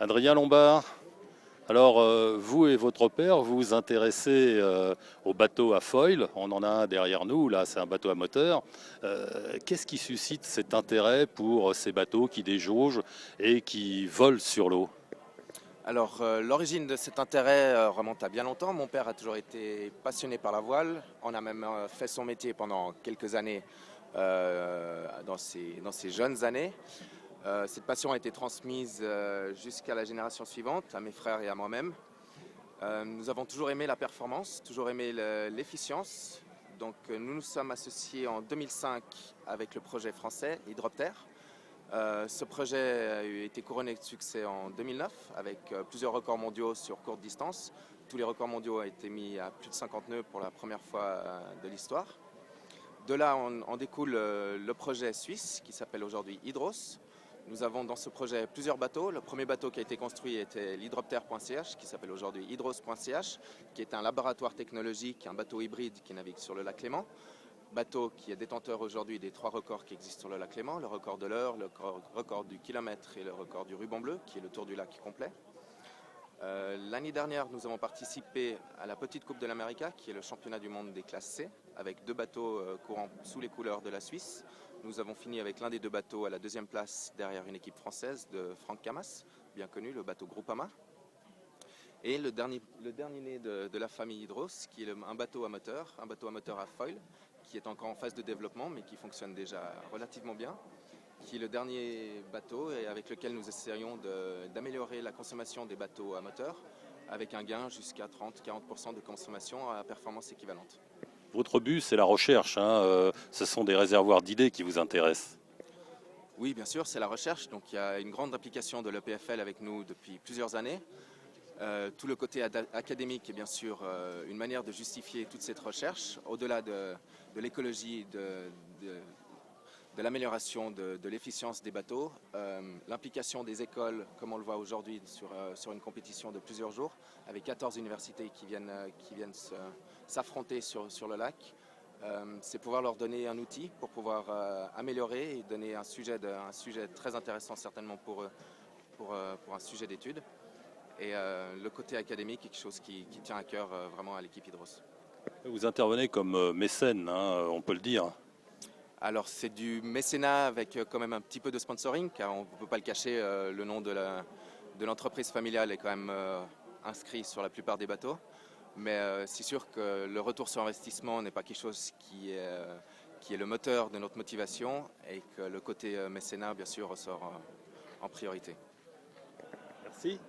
Adrien Lombard, alors vous et votre père, vous vous intéressez aux bateaux à foil. On en a un derrière nous, là c'est un bateau à moteur. Qu'est-ce qui suscite cet intérêt pour ces bateaux qui déjaugent et qui volent sur l'eau? Alors, l'origine de cet intérêt remonte à bien longtemps. Mon père a toujours été passionné par la voile. On a même fait son métier pendant quelques années dans ses jeunes années. Cette passion a été transmise jusqu'à la génération suivante, à mes frères et à moi-même. Nous avons toujours aimé la performance, toujours aimé l'efficience. Donc, nous nous sommes associés en 2005 avec le projet français Hydroptère. Ce projet a été couronné de succès en 2009 avec plusieurs records mondiaux sur courte distance. Tous les records mondiaux ont été mis à plus de 50 nœuds pour la première fois de l'histoire. De là, on découle le projet suisse qui s'appelle aujourd'hui Hydros. Nous avons dans ce projet plusieurs bateaux. Le premier bateau qui a été construit était l'hydroptère.ch, qui s'appelle aujourd'hui hydros.ch, qui est un laboratoire technologique, un bateau hybride qui navigue sur le lac Léman. Bateau qui est détenteur aujourd'hui des 3 records qui existent sur le lac Léman, le record de l'heure, le record du kilomètre et le record du ruban bleu, qui est le tour du lac complet. L'année dernière, nous avons participé à la Petite Coupe de l'América, qui est le championnat du monde des classes C, avec 2 bateaux courant sous les couleurs de la Suisse. Nous avons fini avec l'un des 2 bateaux à la 2e place derrière une équipe française de Franck Camas, bien connu, le bateau Groupama. Et le dernier né de la famille Hydros, qui est un bateau à moteur à foil, qui est encore en phase de développement, mais qui fonctionne déjà relativement bien, qui est le dernier bateau et avec lequel nous essayons d'améliorer la consommation des bateaux à moteur, avec un gain jusqu'à 30-40% de consommation à performance équivalente. Votre but, c'est la recherche, hein, ce sont des réservoirs d'idées qui vous intéressent. Oui, bien sûr, c'est la recherche. Donc il y a une grande implication de l'EPFL avec nous depuis plusieurs années. Tout le côté académique est bien sûr une manière de justifier toute cette recherche, au-delà de l'écologie, de l'amélioration de l'efficience des bateaux, l'implication des écoles, comme on le voit aujourd'hui sur une compétition de plusieurs jours, avec 14 universités qui viennent s'affronter sur le lac. C'est pouvoir leur donner un outil pour pouvoir améliorer et donner un sujet très intéressant certainement pour un sujet d'étude. Et le côté académique est quelque chose qui tient à cœur vraiment à l'équipe Hydros. Vous intervenez comme mécène, hein, on peut le dire. Alors c'est du mécénat avec quand même un petit peu de sponsoring, car on ne peut pas le cacher, le nom de l'entreprise familiale est quand même inscrit sur la plupart des bateaux. Mais c'est sûr que le retour sur investissement n'est pas quelque chose qui est le moteur de notre motivation et que le côté mécénat bien sûr ressort en priorité. Merci.